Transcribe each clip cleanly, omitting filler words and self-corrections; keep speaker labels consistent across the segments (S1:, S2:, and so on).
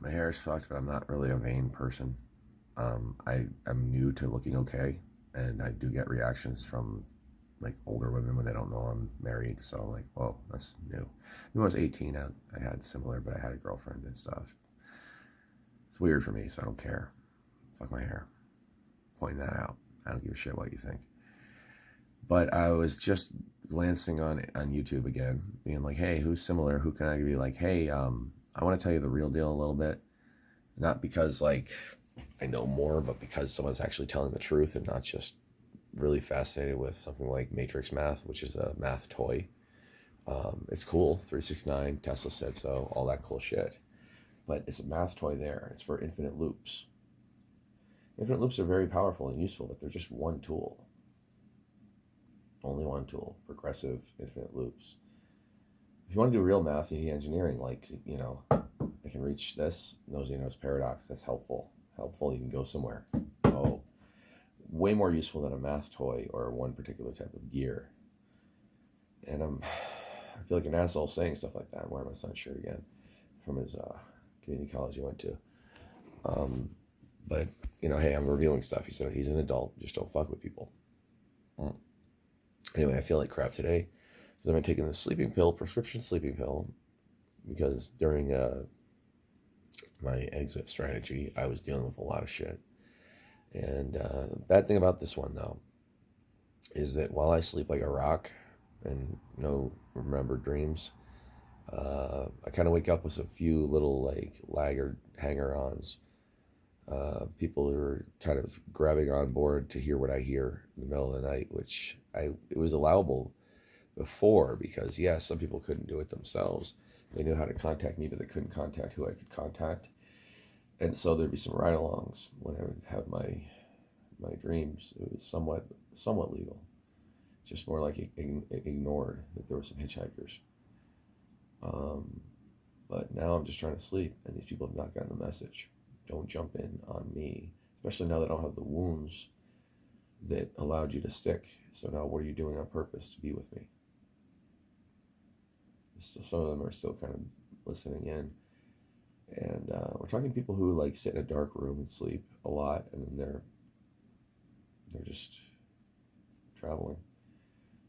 S1: My hair is fucked, but I'm not really a vain person. I am new to looking okay, and I do get reactions from like older women when they don't know I'm married. So I'm like, whoa, that's new. When I was 18, I had similar, but I had a girlfriend and stuff. It's weird for me, so I don't care. Fuck my hair. Pointing that out. I don't give a shit what you think. But I was just glancing on YouTube again, being like, hey, who's similar? Who can I be like, hey, I want to tell you the real deal a little bit. Not because like I know more, but because someone's actually telling the truth and not just really fascinated with something like Matrix Math, which is a math toy. It's cool. 369, Tesla said so, all that cool shit. But it's a math toy there. It's for infinite loops. Infinite loops are very powerful and useful, but they're just one tool. Only one tool. Progressive infinite loops. If you want to do real math, you need engineering. Like, I can reach this. Nosy-Nose paradox. That's helpful. Helpful. You can go somewhere. Oh, way more useful than a math toy or one particular type of gear. And I feel like an asshole saying stuff like that. I'm wearing my son's shirt again from his community college he went to. But, hey, I'm revealing stuff. He said he's an adult. Just don't fuck with people. Anyway, I feel like crap today because I've been taking this sleeping pill, prescription sleeping pill, because during my exit strategy, I was dealing with a lot of shit. And the bad thing about this one, though, is that while I sleep like a rock and no remembered dreams, I kind of wake up with a few little like laggard hanger-ons, people who are kind of grabbing on board to hear what I hear in the middle of the night, which it was allowable before because, yes, some people couldn't do it themselves. They knew how to contact me, but they couldn't contact who I could contact. And so there'd be some ride-alongs when I would have my dreams. It was somewhat legal, just more like ignored that there were some hitchhikers. But now I'm just trying to sleep, and these people have not gotten the message. Don't jump in on me, especially now that I don't have the wounds that allowed you to stick. So now what are you doing on purpose to be with me? So some of them are still kind of listening in. And we're talking people who like sit in a dark room and sleep a lot, and then they're just traveling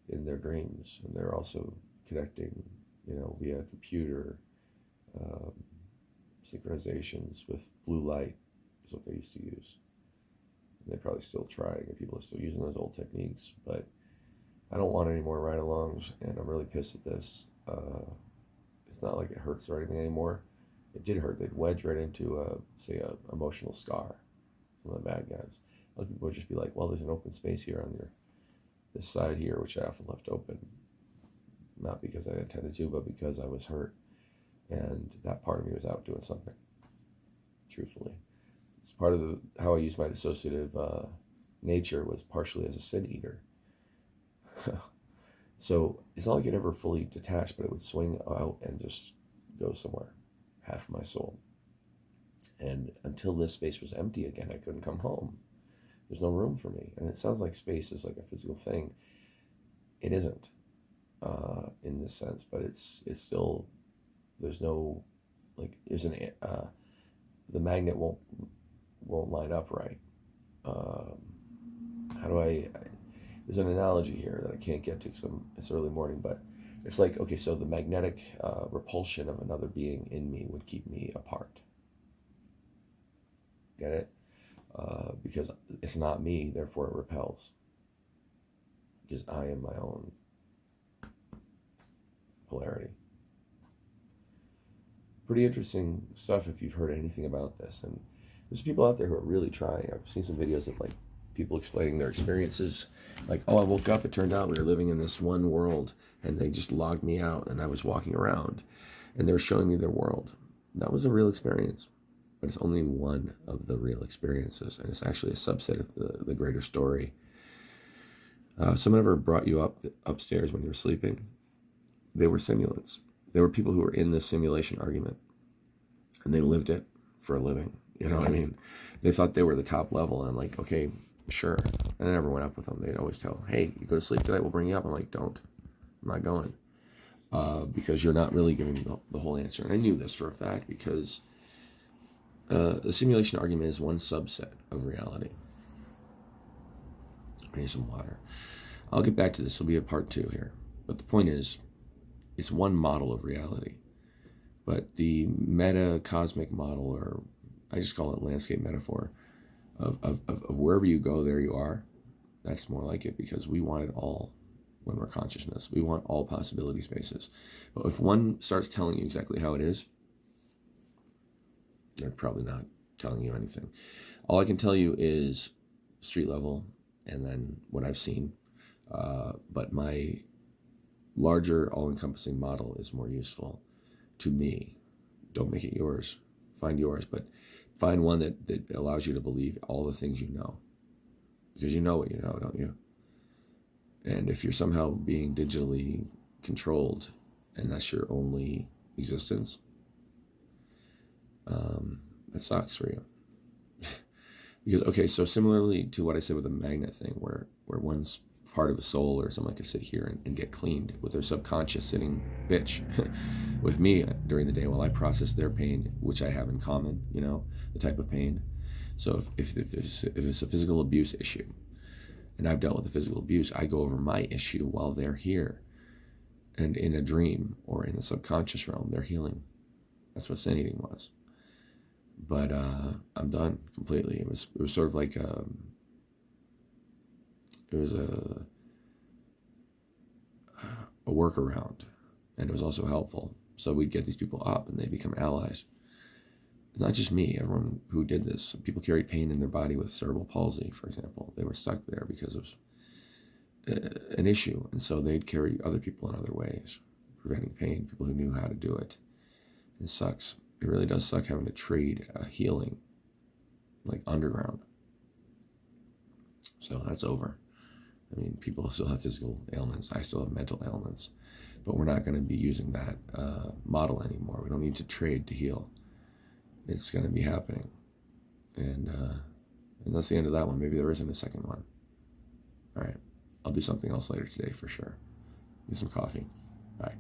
S1: in their dreams, and they're also connecting, via computer synchronizations with blue light is what they used to use. And they're probably still trying, and people are still using those old techniques, but I don't want any more ride-alongs, and I'm really pissed at this. It's not like it hurts or anything anymore. It did hurt. They'd wedge right into, say, a emotional scar. Some of the bad guys. Other people would just be like, well, there's an open space here on this side here, which I often left open. Not because I intended to, but because I was hurt. And that part of me was out doing something. Truthfully. It's part of how I used my dissociative nature was partially as a sin eater. So it's not like it ever fully detached, but it would swing out and just go somewhere. Half of my soul. And until this space was empty again, I couldn't come home. There's no room for me. And it sounds like space is like a physical thing. It isn't in this sense, but it's still, there's no, like, the magnet won't line up right. There's an analogy here that I can't get to because it's early morning, but it's like, okay, so the magnetic repulsion of another being in me would keep me apart. Get it? Because it's not me, therefore it repels. Because I am my own polarity. Pretty interesting stuff if you've heard anything about this. And there's people out there who are really trying. I've seen some videos of like people explaining their experiences. Like, oh, I woke up, it turned out we were living in this one world, and they just logged me out, and I was walking around, and they were showing me their world. That was a real experience, but it's only one of the real experiences, and it's actually a subset of the greater story. Someone ever brought you upstairs when you were sleeping? They were simulants. They were people who were in this simulation argument, and they lived it for a living. You know what I mean? They thought they were the top level, and I'm like, okay, sure. And I never went up with them. They'd always tell, hey, you go to sleep tonight, we'll bring you up. I'm like, don't. I'm not going. Because you're not really giving me the whole answer. And I knew this for a fact because The simulation argument is one subset of reality. I need some water. I'll get back to this. Will be a part 2 here. But the point is, it's one model of reality. But the meta-cosmic model, or I just call it landscape metaphor, of wherever you go, there you are, that's more like it, because we want it all when we're consciousness. We want all possibility spaces. But if one starts telling you exactly how it is, they're probably not telling you anything. All I can tell you is street level and then what I've seen. But my larger, all-encompassing model is more useful to me. Don't make it yours. Find yours, but find one that allows you to believe all the things you know. Because you know what you know, don't you? And if you're somehow being digitally controlled and that's your only existence, that sucks for you. Because, okay, so similarly to what I said with the magnet thing, where one's part of a soul or someone could sit here and get cleaned with their subconscious sitting bitch with me during the day while I process their pain, which I have in common, the type of pain. So if it's a physical abuse issue, and I've dealt with the physical abuse, I go over my issue while they're here. And in a dream or in the subconscious realm, they're healing. That's what sin eating was. But I'm done completely. It was sort of like it was a workaround, and it was also helpful. So we'd get these people up, and they become allies. It's not just me. Everyone who did this, people carried pain in their body with cerebral palsy, for example. They were stuck there because of an issue, and so they'd carry other people in other ways, preventing pain. People who knew how to do it. It sucks. It really does suck having to trade healing, like underground. So that's over. I mean, people still have physical ailments. I still have mental ailments. But we're not going to be using that model anymore. We don't need to trade to heal. It's going to be happening. And that's the end of that one. Maybe there isn't a second one. All right. I'll do something else later today for sure. Need some coffee. Bye.